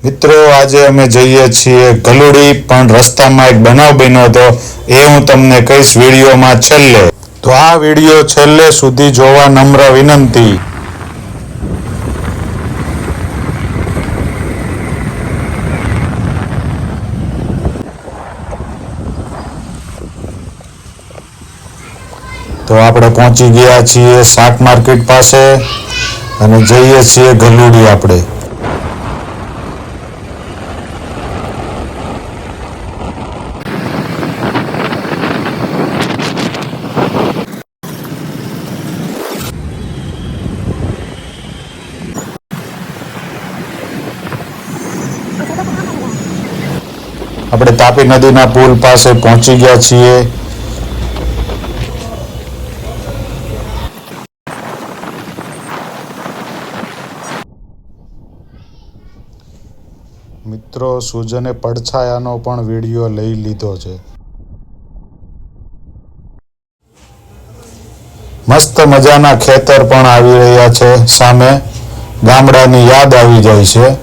મિત્રો આજે અમે જઈએ છીએ ગલુડી, પણ રસ્તામાં એક બનાવ બન્યો હતો એ હું તમને કહીશ વિડીયોમાં છેલ્લે. તો આ વિડીયો છેલ્લે સુધી જોવા નમ્ર વિનંતી. તો આપણે પહોંચી ગયા છીએ શાક માર્કેટ પાસે અને જઈએ છીએ ગલુડી આપણે. આપણે તાપી નદીના પુલ પાસે પહોંચી ગયા છીએ. મિત્રો સુજને પડછાયાનો પણ વિડીયો લઈ લીધો છે. મસ્ત મજાના ખેતર પણ આવી રહ્યા છે સામે. ગામડાની યાદ આવી જાય છે.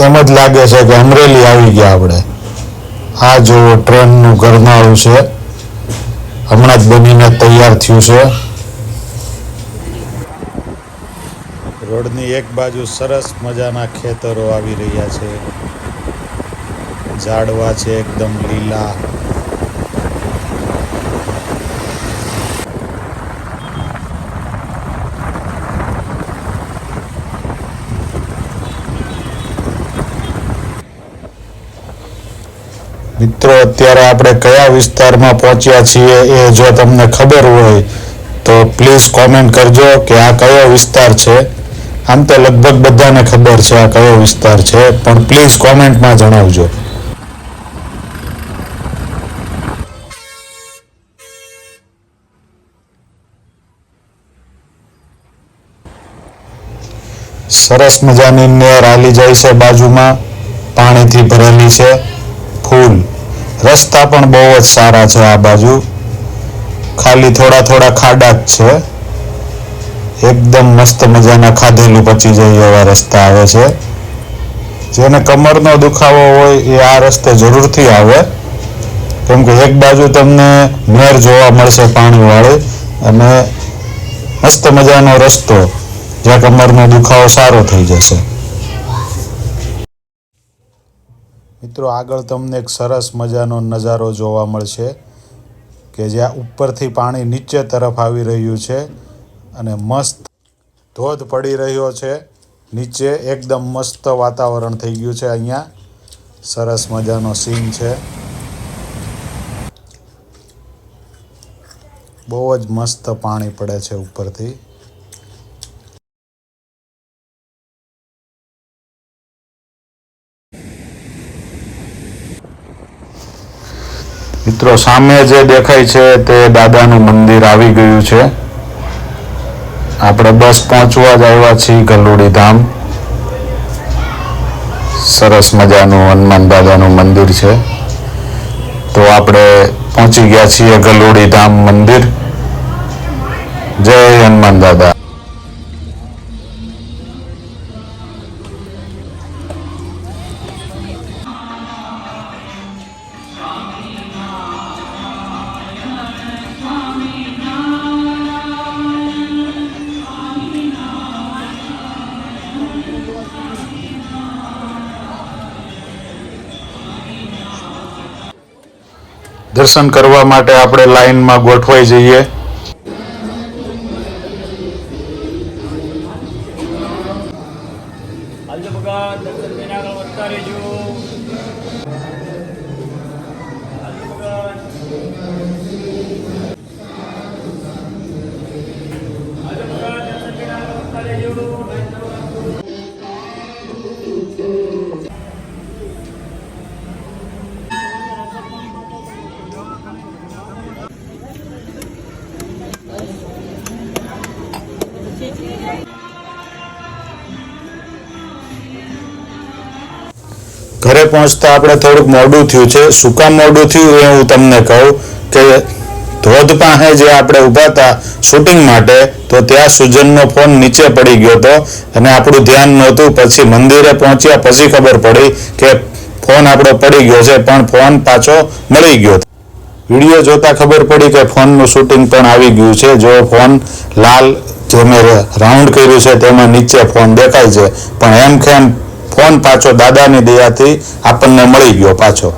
એમ જ લાગે છે કે અમરેલી આવી ગયા આપણે. આ જુઓ ટ્રેનનું ગરમાળું છે, હમણાં જ બનીને તૈયાર થયું છે. રોડની એક બાજુ સરસ મજાના ખેતરો આવી રહ્યા છે. ઝાડવા છે એકદમ લીલા. મિત્રો અત્યારે આપણે કયા વિસ્તારમાં પહોંચ્યા છીએ એ જો તમને ખબર હોય તો પ્લીઝ કોમેન્ટ કરજો કે આ કયો વિસ્તાર છે. આમ તો લગભગ બધાને ખબર છે આ કયો વિસ્તાર છે, પણ પ્લીઝ કોમેન્ટમાં જણાવજો. સરસ મજાની નેર હાલી જાય છે બાજુમાં, પાણીથી ભરેલી છે ફૂલ. રસ્તા પણ બહુ જ સારા છે આ બાજુ, ખાલી થોડા ખાડા જ છે. એકદમ મસ્ત મજાના ખાધેલું પચી જાય એવા રસ્તા આવે છે. જેને કમરનો દુખાવો હોય એ આ રસ્તે જરૂરથી આવે, કેમ કે એક બાજુ તમને નહેર જોવા મળશે પાણીવાળી અને મસ્ત મજાનો રસ્તો જ્યાં કમરનો દુખાવો સારો થઈ જશે. મિત્રો આગળ તમને એક સરસ મજાનો નજારો જોવા મળશે કે જ્યાં ઉપરથી પાણી નીચે તરફ આવી રહ્યું છે અને મસ્ત ધોધ પડી રહ્યો છે નીચે. એકદમ મસ્ત વાતાવરણ થઈ ગયું છે અહીંયા. સરસ મજાનો સીન છે. બહુ જ મસ્ત પાણી પડે છે ઉપરથી. મિત્રો સામે જે દેખાય છે તે દાદાનું મંદિર આવી ગયું છે. આપણે બસ પહોંચવા જ આવ્યા છીએ ગલુડી ધામ. સરસ મજાનું હનુમાન દાદાનું મંદિર છે. તો આપણે પહોંચી ગયા છીએ ગલુડી ધામ મંદિર. જય હનુમાન દાદા. દર્શન કરવા માટે આપણે લાઈનમાં ગોઠવાઈ જઈએ. ઘરે પહોંચતા આપણે થોડુંક મોડું થયું છે. શું કામ મોડું થયું એ હું તમને કહું કે ધોધ પાસે જે આપણે ઊભા હતા શૂટિંગ માટે તો ત્યાં સુજનનો ફોન નીચે પડી ગયો હતો અને આપણું ધ્યાન નહોતું. પછી મંદિરે પહોંચ્યા પછી ખબર પડી કે ફોન આપણો પડી ગયો છે, પણ ફોન પાછો મળી ગયો. વિડીયો જોતા ખબર પડી કે ફોનનું શૂટિંગ પણ આવી ગયું છે. જો ફોન લાલ જે મેં રાઉન્ડ કર્યું છે તેમાં નીચે ફોન દેખાય છે, પણ એમ કેમ ફોન પાછો દાદાની દયાથી આપણને મળી ગયો પાછો.